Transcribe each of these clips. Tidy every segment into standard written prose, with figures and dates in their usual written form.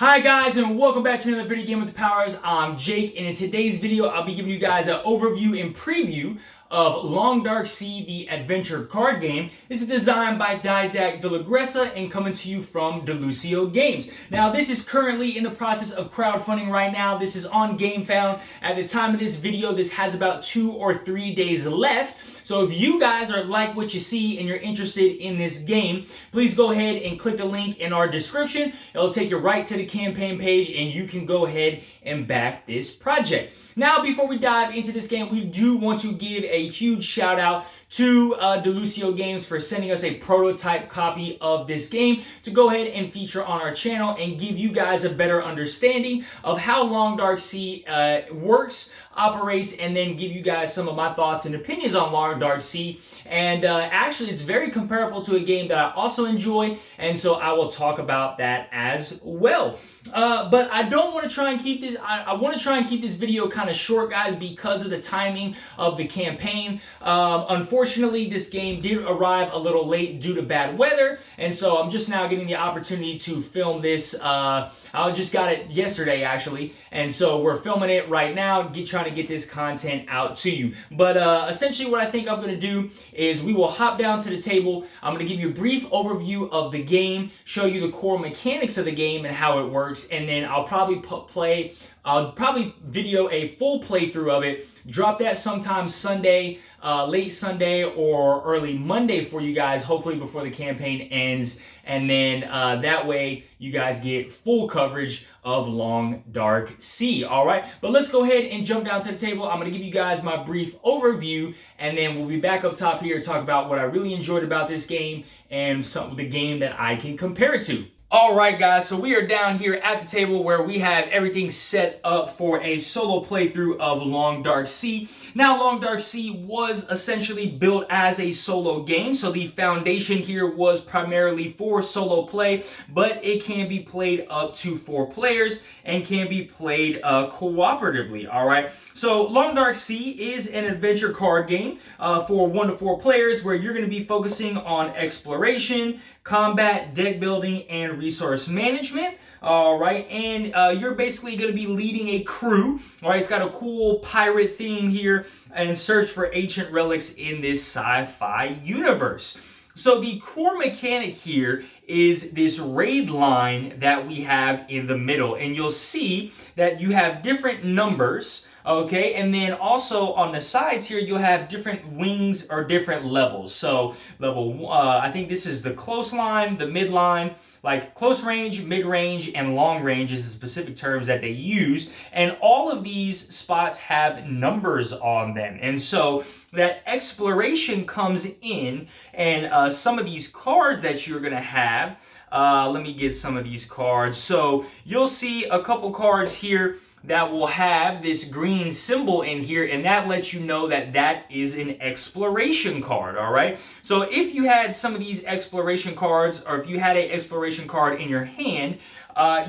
Hi guys, and welcome back to another video game with the powers. I'm Jake, and in today's video I'll be giving you guys an overview and preview of Long Dark Sea, the adventure card game. This is designed by Didac Villagrasa and coming to you from Delusio Games. Now this is currently in the process of crowdfunding right now. This is on Gamefound. At the time of this video, this has about 2 or 3 days left. So if you guys are like what you see and you're interested in this game, please go ahead and click the link in our description. It'll take you right to the campaign page and you can go ahead and back this project. Now, before we dive into this game, we do want to give a huge shout out to Delusio Games for sending us a prototype copy of this game to go ahead and feature on our channel and give you guys a better understanding of how Long Dark Sea works, operates, and then give you guys some of my thoughts and opinions on Long Dark Sea. And actually, it's very comparable to a game that I also enjoy, and so I will talk about that as well. But I don't want to try and keep this, I want to try and keep this video kind of short, guys, because of the timing of the campaign. Unfortunately, this game did arrive a little late due to bad weather, and so I'm just now getting the opportunity to film this. I just got it yesterday, actually, and so we're filming it right now, trying to get this content out to you. But essentially what I think I'm going to do is we will hop down to the table. I'm going to give you a brief overview of the game, show you the core mechanics of the game and how it works, and then I'll probably video a full playthrough of it, drop that sometime Sunday, late Sunday or early Monday for you guys, hopefully before the campaign ends, and then that way you guys get full coverage of Long Dark Sea. All right, but let's go ahead and jump down to the table. I'm going to give you guys my brief overview, and then we'll be back up top here to talk about what I really enjoyed about this game and some of the game that I can compare it to. Alright guys, so we are down here at the table where we have everything set up for a solo playthrough of Long Dark Sea. Now, Long Dark Sea was essentially built as a solo game, so the foundation here was primarily for solo play, but it can be played up to 4 players and can be played cooperatively, alright? So Long Dark Sea is an adventure card game for 1 to 4 players where you're going to be focusing on exploration, combat, deck building, and resource management. All right, and you're basically going to be leading a crew. All right, it's got a cool pirate theme here and search for ancient relics in this sci-fi universe. So the core mechanic here is this raid line that we have in the middle, and you'll see that you have different numbers. Okay, and then also on the sides here, you'll have different wings or different levels. So level, I think this is the close line, the mid line, like close range, mid range, and long range is the specific terms that they use. And all of these spots have numbers on them. And so that exploration comes in, and some of these cards that you're going to have, let me get some of these cards. So you'll see a couple cards here that will have this green symbol in here, and that lets you know that that is an exploration card, all right? So if you had some of these exploration cards, or if you had an exploration card in your hand,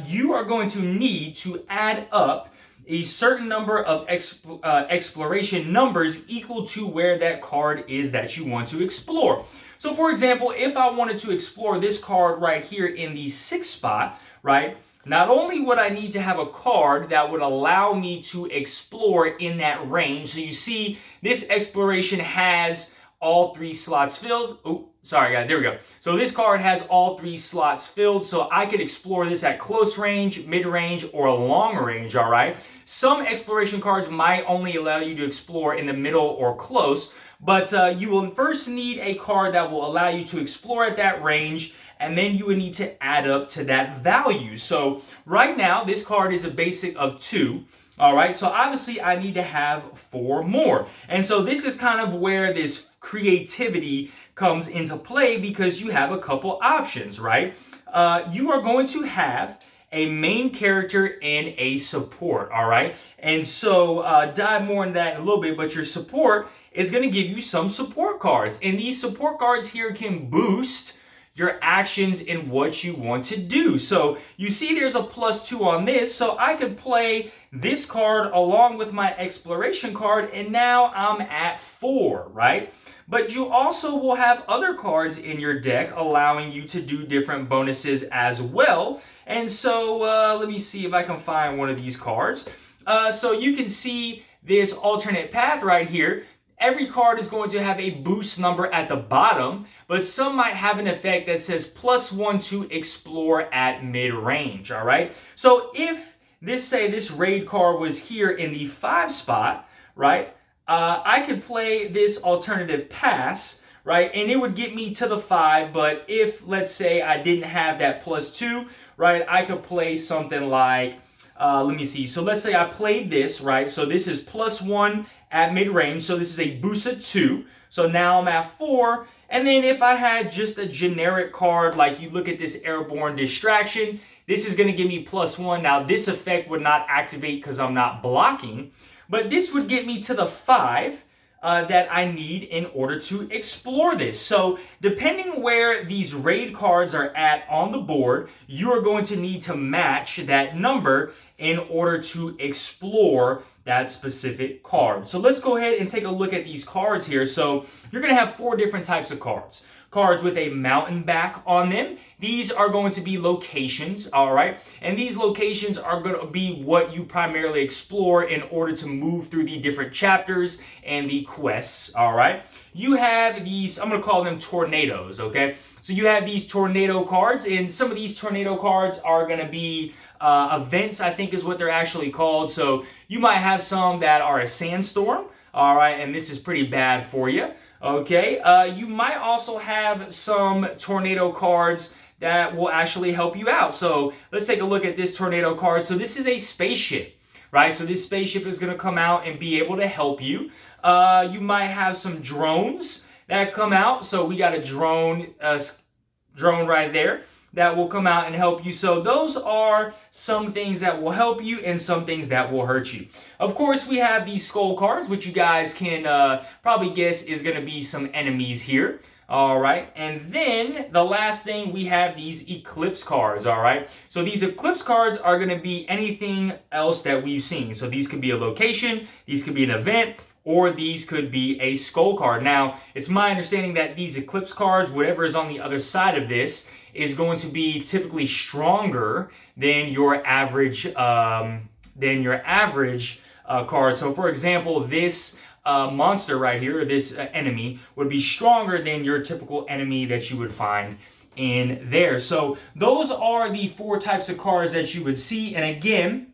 you are going to need to add up a certain number of exploration numbers equal to where that card is that you want to explore. So for example, if I wanted to explore this card right here in the 6th spot, right? Not only would I need to have a card that would allow me to explore in that range. So you see, this exploration has all 3 slots filled. Oh, sorry guys, there we go. So this card has all 3 slots filled, so I could explore this at close range, mid-range, or long range, all right? Some exploration cards might only allow you to explore in the middle or close, but you will first need a card that will allow you to explore at that range, and then you would need to add up to that value. So right now, this card is a basic of 2. All right, so obviously I need to have 4 more. And so this is kind of where this creativity comes into play, because you have a couple options, right? You are going to have a main character and a support, all right? And so dive more into that in a little bit, but your support is going to give you some support cards. And these support cards here can boost your actions and what you want to do. So you see there's a +2 on this, so I could play this card along with my exploration card, and now I'm at 4, right? But you also will have other cards in your deck allowing you to do different bonuses as well. And so let me see if I can find one of these cards. So you can see this alternate path right here. Every card is going to have a boost number at the bottom, but some might have an effect that says +1 to explore at mid-range, all right? So if this raid card was here in the 5 spot, right, I could play this alternative pass, right, and it would get me to the 5, but if, let's say, I didn't have that +2, right, I could play something like, let me see. So let's say I played this, right? So this is +1 at mid-range. So this is a boost of 2. So now I'm at 4. And then if I had just a generic card, like you look at this Airborne Distraction, this is going to give me +1. Now this effect would not activate because I'm not blocking, but this would get me to the 5 that I need in order to explore this. So depending where these raid cards are at on the board, you are going to need to match that number in order to explore that specific card. So let's go ahead and take a look at these cards here. So you're going to have 4 different types of cards. Cards with a mountain back on them. These are going to be locations, all right? And these locations are going to be what you primarily explore in order to move through the different chapters and the quests, all right? You have these, I'm going to call them tornadoes, okay? So you have these tornado cards, and some of these tornado cards are going to be events, I think is what they're actually called. So you might have some that are a sandstorm, all right? And this is pretty bad for you. Okay, you might also have some tornado cards that will actually help you out. So let's take a look at this tornado card. So this is a spaceship, right? So this spaceship is going to come out and be able to help you. You might have some drones that come out. So we got a drone right there that will come out and help you. So those are some things that will help you and some things that will hurt you. Of course, we have these skull cards, which you guys can probably guess is going to be some enemies here. All right, and then the last thing, we have these eclipse cards, all right? So these eclipse cards are going to be anything else that we've seen. So these could be a location, these could be an event, or these could be a skull card. Now, it's my understanding that these eclipse cards, whatever is on the other side of this, is going to be typically stronger than your average card. So, for example, this monster right here, this enemy, would be stronger than your typical enemy that you would find in there. So those are the 4 types of cards that you would see. And again,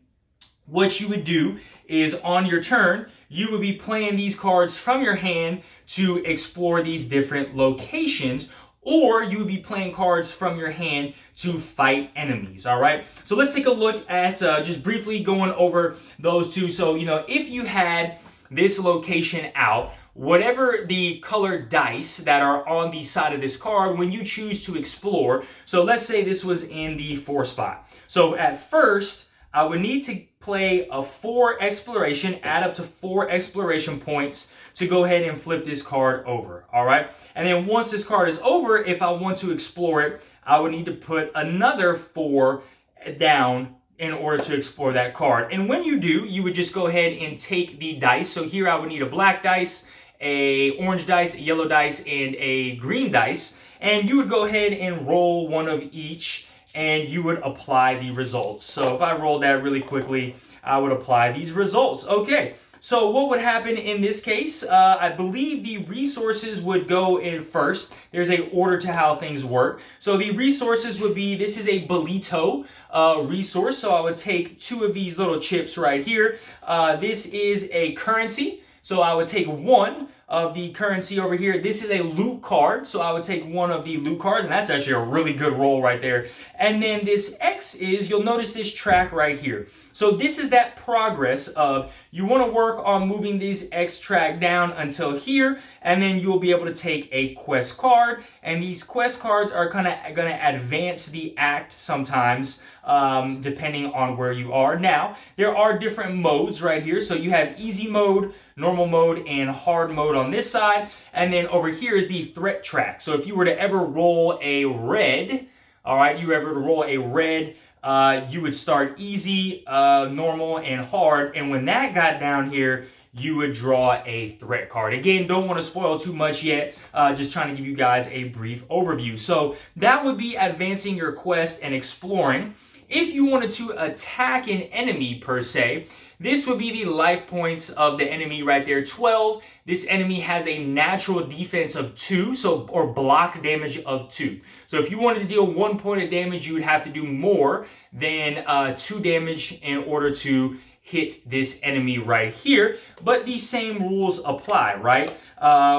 what you would do is on your turn, you would be playing these cards from your hand to explore these different locations, or you would be playing cards from your hand to fight enemies, all right? So let's take a look at just briefly going over those 2. So, if you had this location out, whatever the colored dice that are on the side of this card, when you choose to explore, so let's say this was in the 4 spot. So at first, I would need to play a 4 exploration, add up to 4 exploration points to go ahead and flip this card over, all right? And then once this card is over, if I want to explore it, I would need to put another 4 down in order to explore that card. And when you do, you would just go ahead and take the dice. So here I would need a black dice, a orange dice, a yellow dice, and a green dice. And you would go ahead and roll one of each, and you would apply the results. So if I roll that really quickly, I would apply these results. Okay, so what would happen in this case? I believe the resources would go in first. There's a order to how things work. So the resources would be, this is a Bolito resource. So I would take 2 of these little chips right here. This is a currency. So I would take 1 of the currency over here. This is a loot card, so I would take 1 of the loot cards, and that's actually a really good roll right there. And then this X is, you'll notice this track right here. So this is that progress of, you want to work on moving this X track down until here, and then you'll be able to take a quest card, and these quest cards are kind of going to advance the act sometimes, depending on where you are. Now, there are different modes right here. So you have easy mode, normal mode, and hard mode on this side. And then over here is the threat track. So if you were to ever roll a red, all right, you ever roll a red, you would start easy, normal, and hard. And when that got down here, you would draw a threat card. Again, don't want to spoil too much yet, just trying to give you guys a brief overview. So that would be advancing your quest and exploring. If you wanted to attack an enemy per se, this would be the life points of the enemy right there, 12. This enemy has a natural defense of 2, or block damage of 2. So if you wanted to deal 1 point of damage, you would have to do more than 2 damage in order to hit this enemy right here. But these same rules apply, right?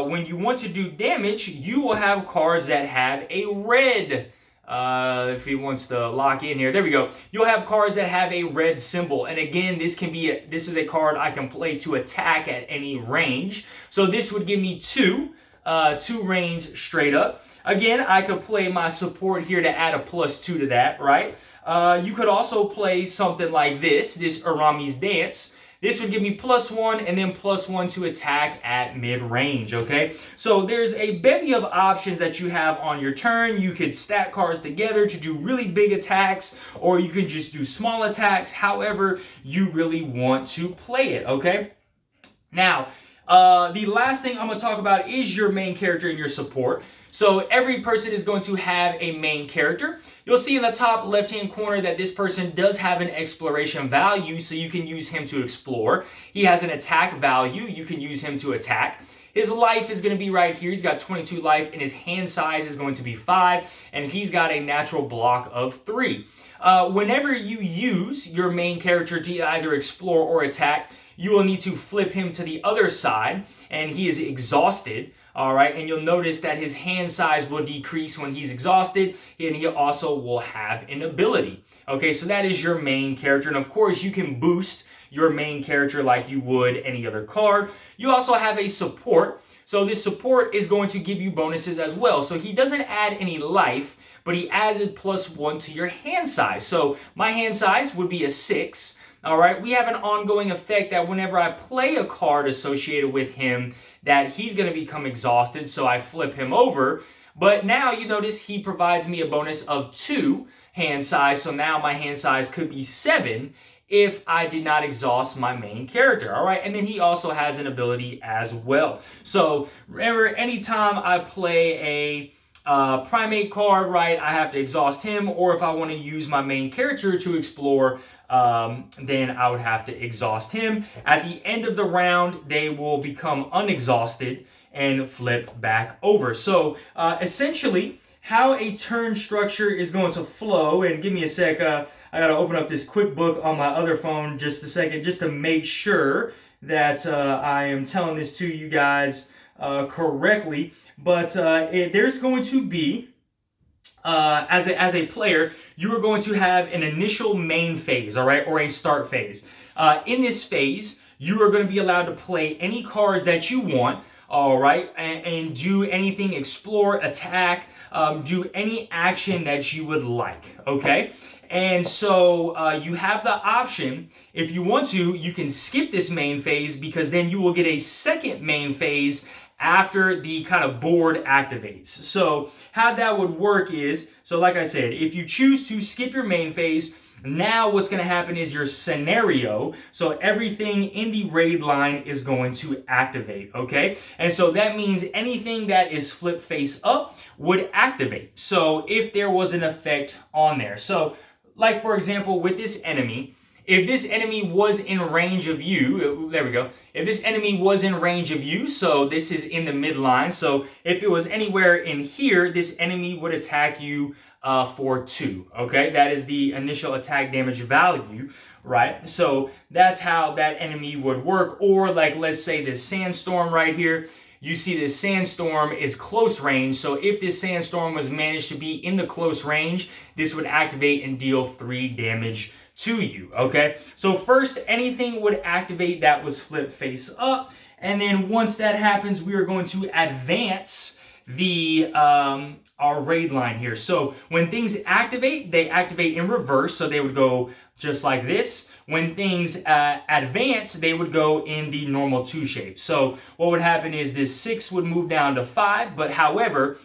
When you want to do damage, you will have cards that have a red. If he wants to lock in here, there we go. You'll have cards that have a red symbol, and again, this is a card I can play to attack at any range. So this would give me 2 range straight up. Again, I could play my support here to add a +2 to that, right? You could also play something like this Arami's Dance. This would give me +1 and then +1 to attack at mid-range, okay? So there's a bevy of options that you have on your turn. You could stack cards together to do really big attacks, or you can just do small attacks, however you really want to play it, okay? Now, the last thing I'm going to talk about is your main character and your support. So every person is going to have a main character. You'll see in the top left-hand corner that this person does have an exploration value, so you can use him to explore. He has an attack value. You can use him to attack. His life is going to be right here. He's got 22 life, and his hand size is going to be 5, and he's got a natural block of 3. Whenever you use your main character to either explore or attack, you will need to flip him to the other side, and he is exhausted. All right, and you'll notice that his hand size will decrease when he's exhausted, and he also will have an ability. Okay, so that is your main character, and of course you can boost your main character like you would any other card. You also have a support, so this support is going to give you bonuses as well. So he doesn't add any life, but he adds a +1 to your hand size. So my hand size would be a 6. All right, we have an ongoing effect that whenever I play a card associated with him, that he's going to become exhausted, so I flip him over. But now you notice he provides me a bonus of 2 hand size, so now my hand size could be 7 if I did not exhaust my main character. All right, and then he also has an ability as well. So remember, anytime I play a primate card, right, I have to exhaust him, or if I want to use my main character to explore, then I would have to exhaust him. At the end of the round, they will become unexhausted and flip back over. So essentially, how a turn structure is going to flow, and give me a sec, I gotta open up this quick book on my other phone just a second, just to make sure that I am telling this to you guys correctly. But there's going to be, as a player, you are going to have an initial main phase, all right, or a start phase. In this phase, you are going to be allowed to play any cards that you want, all right, and do anything, explore, attack, do any action that you would like, okay? And so you have the option, if you want to, you can skip this main phase, because then you will get a second main phase after the kind of board activates. So how that would work is, so like I said, if you choose to skip your main phase, now what's going to happen is your scenario, so everything in the raid line is going to activate, okay? And so that means anything that is flip face up would activate. So if there was an effect on there. So like for example, with this enemy, if this enemy was in range of you, there we go. If this enemy was in range of you, so this is in the midline. So if it was anywhere in here, this enemy would attack you for 2, okay? That is the initial attack damage value, right? So that's how that enemy would work. Or like, let's say this sandstorm right here. You see this sandstorm is close range. So if this sandstorm was managed to be in the close range, this would activate and deal 3 damage to you, okay? So first, anything would activate that was flip face up. And then once that happens, we are going to advance our raid line here. So when things activate, they activate in reverse. So they would go just like this. When things advance, they would go in the normal 2 shape. So what would happen is this 6 would move down to 5, but however,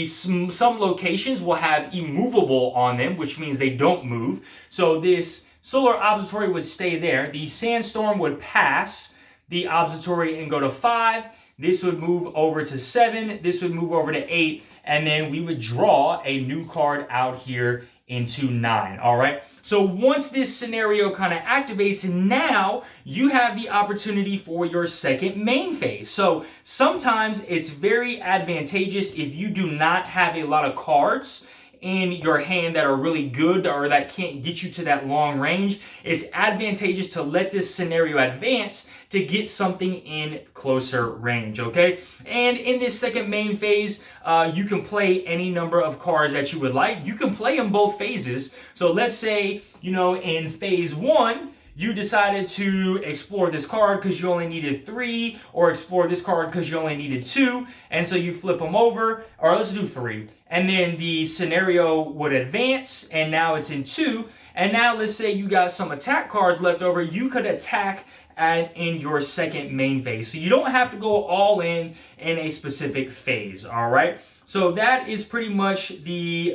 some locations will have immovable on them, which means they don't move. So this solar observatory would stay there. The sandstorm would pass the observatory and go to 5. This would move over to 7. This would move over to 8. And then we would draw a new card out here into 9. All right. So once this scenario kind of activates, now you have the opportunity for your second main phase. So sometimes it's very advantageous if you do not have a lot of cards in your hand that are really good or that can't get you to that long range. It's advantageous to let this scenario advance to get something in closer range, okay? And in this second main phase, you can play any number of cards that you would like. You can play in both phases. So let's say, in phase 1, you decided to explore this card because you only needed 3, or explore this card because you only needed 2, and so you flip them over, or let's do 3. And then the scenario would advance, and now it's in 2, and now let's say you got some attack cards left over, you could attack in your second main phase. So you don't have to go all in a specific phase, all right? So that is pretty much the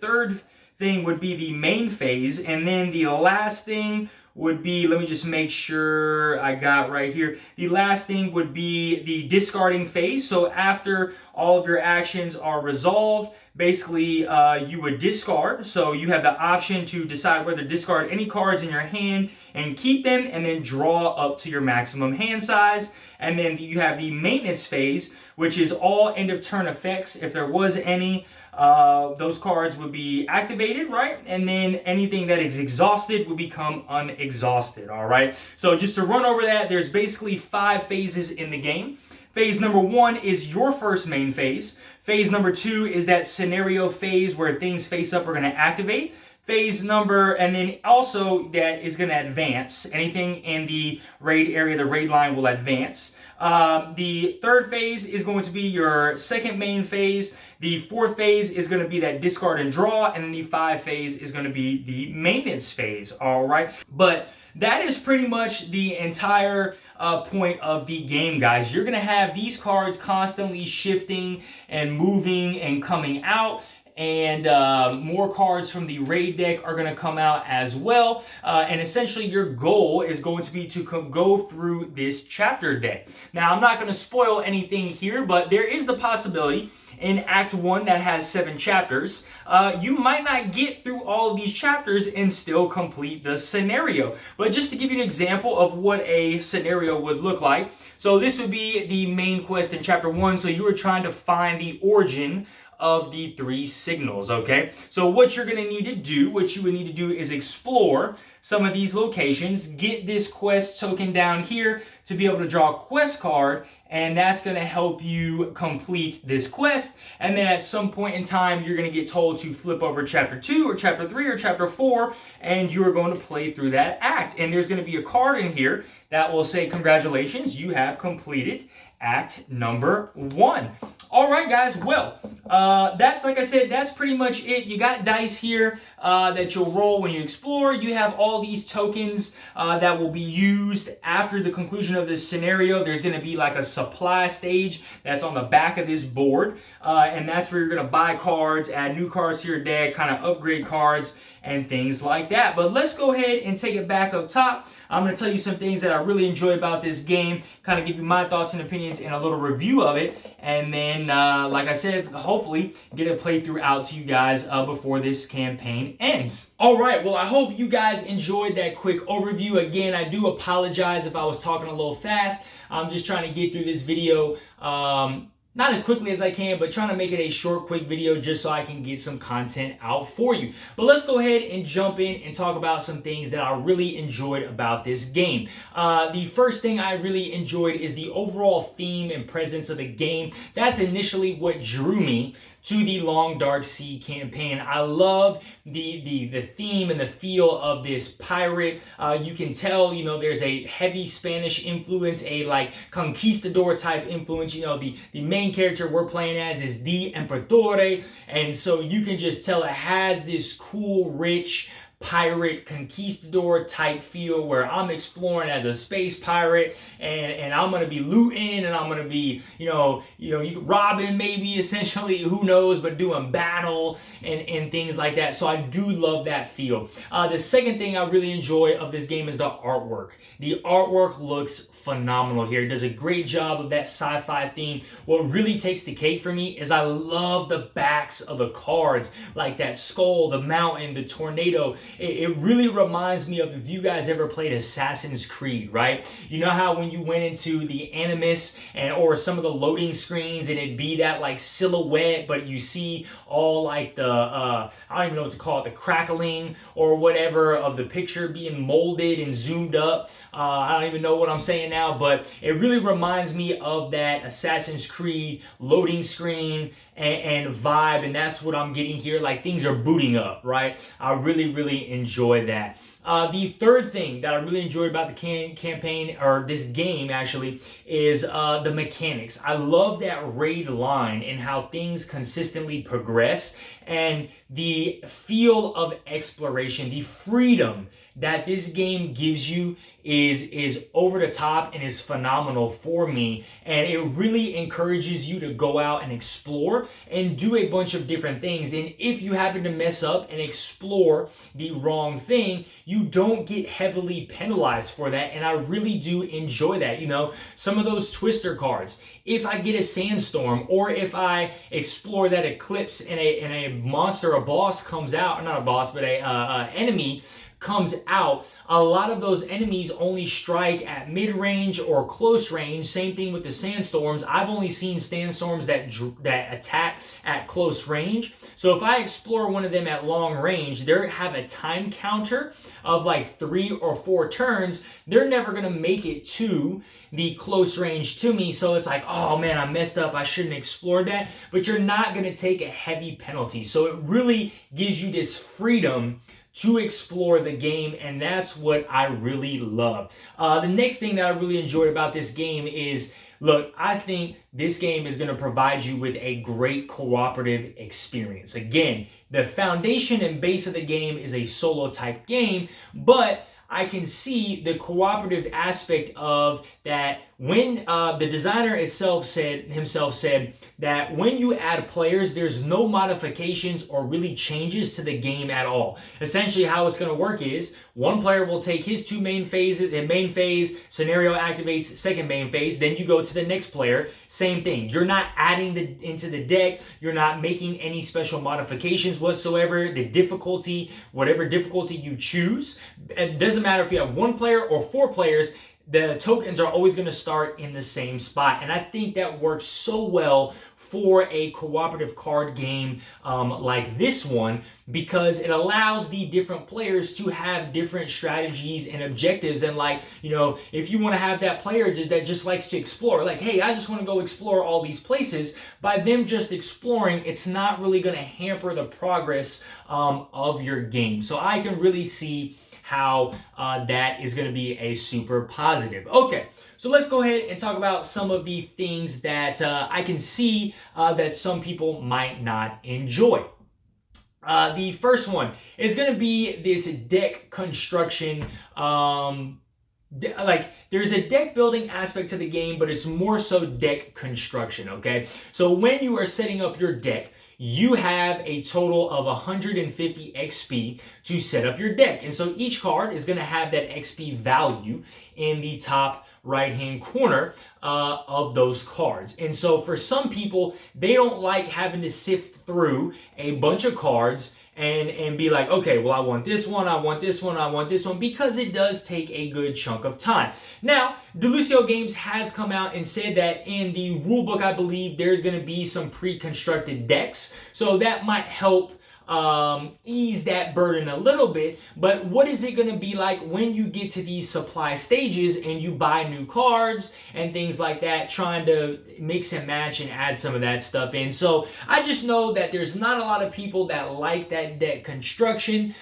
third thing would be the main phase, and then the last thing would be, let me just make sure I got right here. The last thing would be the discarding phase. So after all of your actions are resolved, basically you would discard. So you have the option to decide whether to discard any cards in your hand and keep them, and then draw up to your maximum hand size. And then you have the maintenance phase, which is all end of turn effects. If there was any, those cards would be activated, right? And then anything that is exhausted would become unexhausted, all right? So just to run over that, there's basically 5 phases in the game. Phase number 1 is your first main phase. Phase number 2 is that scenario phase where things face up are going to activate. And then also that is going to advance. Anything in the raid area, the raid line will advance. The third phase is going to be your second main phase. The fourth phase is going to be that discard and draw. And then the 5th phase is going to be the maintenance phase. All right. But that is pretty much the entire point of the game, guys. You're going to have these cards constantly shifting and moving and coming out. And more cards from the raid deck are going to come out as well. And essentially your goal is going to be to go through this chapter deck. Now, I'm not going to spoil anything here, but there is the possibility in Act 1 that has 7 chapters, you might not get through all of these chapters and still complete the scenario. But just to give you an example of what a scenario would look like. So this would be the main quest in Chapter 1. So you were trying to find the origin of the 3 signals, okay? So what you're going to need to do, what you would need to do is explore some of these locations, get this quest token down here to be able to draw a quest card, and that's going to help you complete this quest. And then at some point in time, you're going to get told to flip over Chapter 2 or Chapter 3 or Chapter 4, and you're going to play through that act. And there's going to be a card in here that will say, congratulations, you have completed Act number 1. All right, guys. Well, that's, like I said, that's pretty much it. You got dice here that you'll roll when you explore. You have all these tokens that will be used after the conclusion of this scenario. There's going to be like a supply stage that's on the back of this board, and that's where you're going to buy cards, add new cards to your deck, kind of upgrade cards and things like that. But let's go ahead and take it back up top. I'm going to tell you some things that I really enjoy about this game, kind of give you my thoughts and opinions and a little review of it, and then, like I said, hopefully get a playthrough out to you guys before this campaign ends. All right, well, I hope you guys enjoyed that quick overview. Again, I do apologize if I was talking a little fast. I'm just trying to get through this video not as quickly as I can, but trying to make it a short, quick video just so I can get some content out for you. But let's go ahead and jump in and talk about some things that I really enjoyed about this game. The first thing I really enjoyed is the overall theme and presence of the game. That's initially what drew me to the Long Dark Sea campaign. I love the theme and the feel of this pirate. You can tell, you know, there's a heavy Spanish influence, a like conquistador type influence. You know, the main character we're playing as is the Emperatore, and so you can just tell it has this cool, rich pirate conquistador type feel where I'm exploring as a space pirate, and I'm gonna be looting, and I'm gonna be you robbing, maybe, essentially, who knows, but doing battle and things like that. So I do love that feel. The second thing I really enjoy of this game is the artwork. The artwork looks phenomenal here. It does a great job of that sci-fi theme. What really takes the cake for me is I love the backs of the cards, like that skull, the mountain, the tornado. It really reminds me of, if you guys ever played Assassin's Creed, right? You know how when you went into the Animus or some of the loading screens, and it'd be that like silhouette, but you see all like the I don't even know what to call it, the crackling or whatever of the picture being molded and zoomed up. I don't even know what I'm saying now, but it really reminds me of that Assassin's Creed loading screen and vibe, and that's what I'm getting here. Like, things are booting up, right? I really enjoy that. The third thing that I really enjoyed about the campaign, or this game actually, is the mechanics. I love that raid line and how things consistently progress, and the feel of exploration, the freedom that this game gives you is over the top and is phenomenal for me. And it really encourages you to go out and explore and do a bunch of different things. And if you happen to mess up and explore the wrong thing, you don't get heavily penalized for that. And I really do enjoy that. You know, some of those twister cards, if I get a sandstorm, or if I explore that eclipse and a monster, a boss comes out, or not a boss, but a enemy comes out, a lot of those enemies only strike at mid-range or close range. Same thing with the sandstorms. I've only seen sandstorms that attack at close range. So if I explore one of them at long range, they have a time counter of like 3 or 4 turns. They're never going to make it to the close range to me. So it's like, oh man, I messed up, I shouldn't explore that. But you're not going to take a heavy penalty. So it really gives you this freedom to explore the game, and that's what I really love. The next thing that I really enjoyed about this game is, look, I think this game is going to provide you with a great cooperative experience. Again, the foundation and base of the game is a solo type game, but I can see the cooperative aspect of that. When the designer himself said that when you add players, there's no modifications or really changes to the game at all. Essentially, how it's going to work is one player will take his 2 main phases, and main phase, scenario activates, second main phase, then you go to the next player, same thing. You're not adding into the deck, you're not making any special modifications whatsoever. The difficulty, whatever difficulty you choose, it doesn't matter if you have 1 player or 4 players, the tokens are always going to start in the same spot. And I think that works so well for a cooperative card game like this one, because it allows the different players to have different strategies and objectives. And like, you know, if you want to have that player that just likes to explore, like, hey, I just want to go explore all these places, by them just exploring, it's not really going to hamper the progress of your game. So I can really see how that is going to be a super positive. Okay, so let's go ahead and talk about some of the things that I can see that some people might not enjoy. The first one is going to be this deck construction. Like, there's a deck building aspect to the game, but it's more so deck construction, okay? So when you are setting up your deck, you have a total of 150 XP to set up your deck. And so each card is going to have that XP value in the top right-hand corner of those cards. And so for some people, they don't like having to sift through a bunch of cards and be like, okay, well, I want this one, I want this one, I want this one, because it does take a good chunk of time. Now, Delusio Games has come out and said that in the rulebook, I believe there's going to be some pre-constructed decks, so that might help ease that burden a little bit. But what is it going to be like when you get to these supply stages and you buy new cards and things like that, trying to mix and match and add some of that stuff in? So I just know that there's not a lot of people that like that deck construction,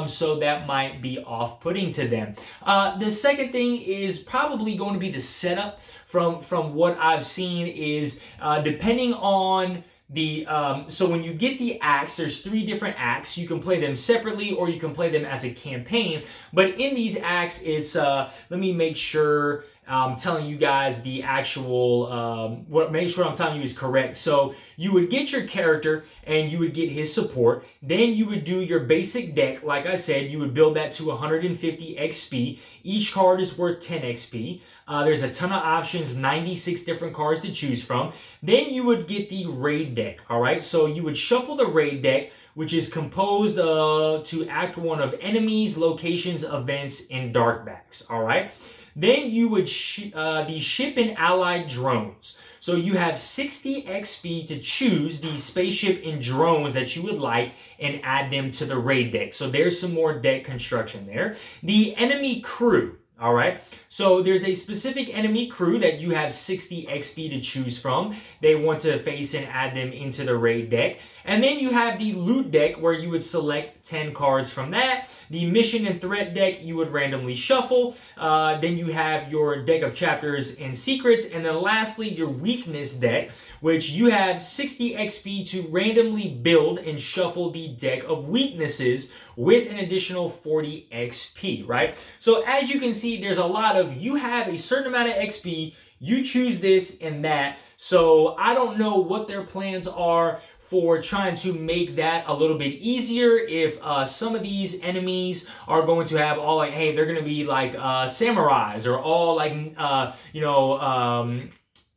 so that might be off-putting to them. The second thing is probably going to be the setup. From what I've seen is depending on the so when you get the acts, there's 3 different acts. You can play them separately or you can play them as a campaign. But in these acts, it's let me make sure I'm telling you guys the actual make sure I'm telling you is correct. So you would get your character and you would get his support. Then you would do your basic deck. Like I said, you would build that to 150 XP. Each card is worth 10 XP. There's a ton of options, 96 different cards to choose from. Then you would get the raid deck. All right, so you would shuffle the raid deck, which is composed to Act 1 of enemies, locations, events, and darkbacks. All right. Then you would the ship and allied drones. So you have 60 XP to choose the spaceship and drones that you would like and add them to the raid deck. So there's some more deck construction there. The enemy crew. All right, so there's a specific enemy crew that you have 60 XP to choose from. They want to face and add them into the raid deck. And then you have the loot deck where you would select 10 cards from that. The mission and threat deck you would randomly shuffle. Then you have your deck of chapters and secrets. And then lastly, your weakness deck, which you have 60 XP to randomly build and shuffle the deck of weaknesses with an additional 40 XP, right? So as you can see, there's a lot of, you have a certain amount of XP, you choose this and that. So I don't know what their plans are for trying to make that a little bit easier. If some of these enemies are going to have all like, hey, they're going to be like samurais or all like,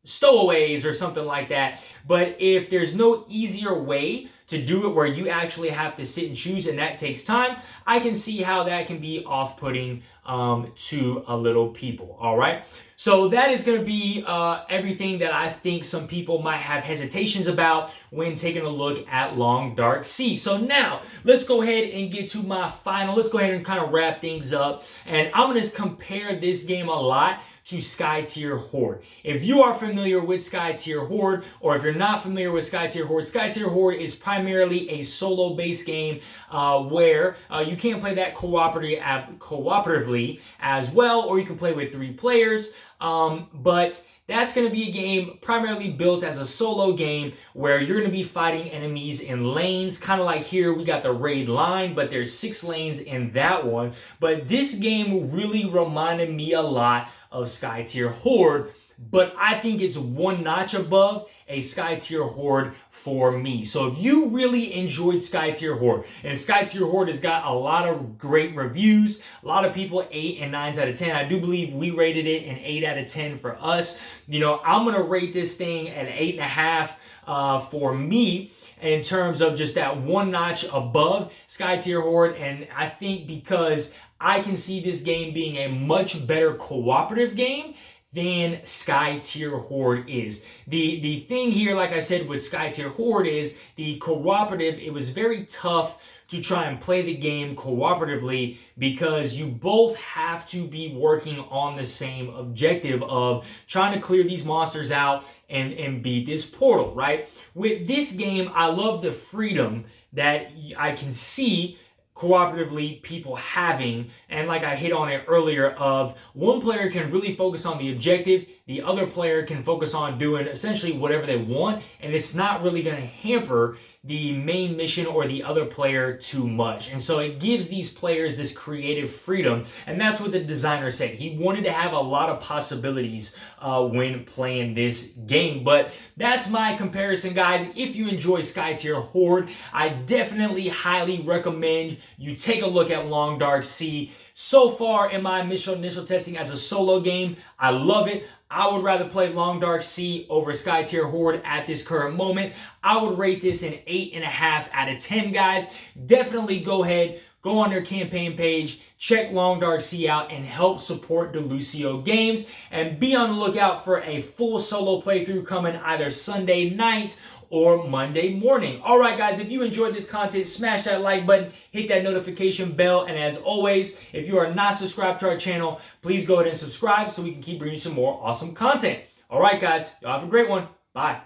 stowaways or something like that. But if there's no easier way to do it where you actually have to sit and choose and that takes time, I can see how that can be off-putting to a little people. All right. So that is going to be everything that I think some people might have hesitations about when taking a look at Long Dark Sea. So now let's go ahead and get to my final. Let's go ahead and kind of wrap things up. And I'm going to compare this game a lot to Sky Tier Horde. If you are familiar with Sky Tier Horde, or if you're not familiar with Sky Tier Horde is primarily a solo-based game where you can play that cooperatively as well, or you can play with 3 players. But that's going to be a game primarily built as a solo game where you're going to be fighting enemies in lanes, kind of like here we got the raid line, but there's 6 lanes in that one. But this game really reminded me a lot of Sky Tier Horde, but I think it's one notch above a Sky Tier Horde for me. So if you really enjoyed Sky Tier Horde, and Sky Tier Horde has got a lot of great reviews, a lot of people 8 and 9s out of 10. I do believe we rated it an 8 out of 10 for us. You know, I'm gonna rate this thing at 8.5 for me, in terms of just that one notch above Sky Tier Horde. And I think because I can see this game being a much better cooperative game than Sky Tier Horde is. The thing here, like I said, with Sky Tier Horde is the cooperative, it was very tough to try and play the game cooperatively because you both have to be working on the same objective of trying to clear these monsters out and beat this portal, right? With this game, I love the freedom that I can see cooperatively people having, and like I hit on it earlier, of one player can really focus on the objective, the other player can focus on doing essentially whatever they want, and it's not really going to hamper the main mission or the other player too much. And so it gives these players this creative freedom, and that's what the designer said. He wanted to have a lot of possibilities when playing this game. But that's my comparison, guys. If you enjoy Sky Tier Horde, I definitely highly recommend you take a look at Long Dark Sea. So far in my initial testing as a solo game, I love it. I would rather play Long Dark Sea over Sky Tier Horde at this current moment. I would rate this an 8.5 out of 10, guys. Definitely go ahead, go on their campaign page, check Long Dark Sea out, and help support Delusio Games. And be on the lookout for a full solo playthrough coming either Sunday night or Monday morning. All right, guys, if you enjoyed this content, smash that like button, hit that notification bell, and as always, if you are not subscribed to our channel, please go ahead and subscribe so we can keep bringing you some more awesome content. All right, guys, y'all have a great one. Bye.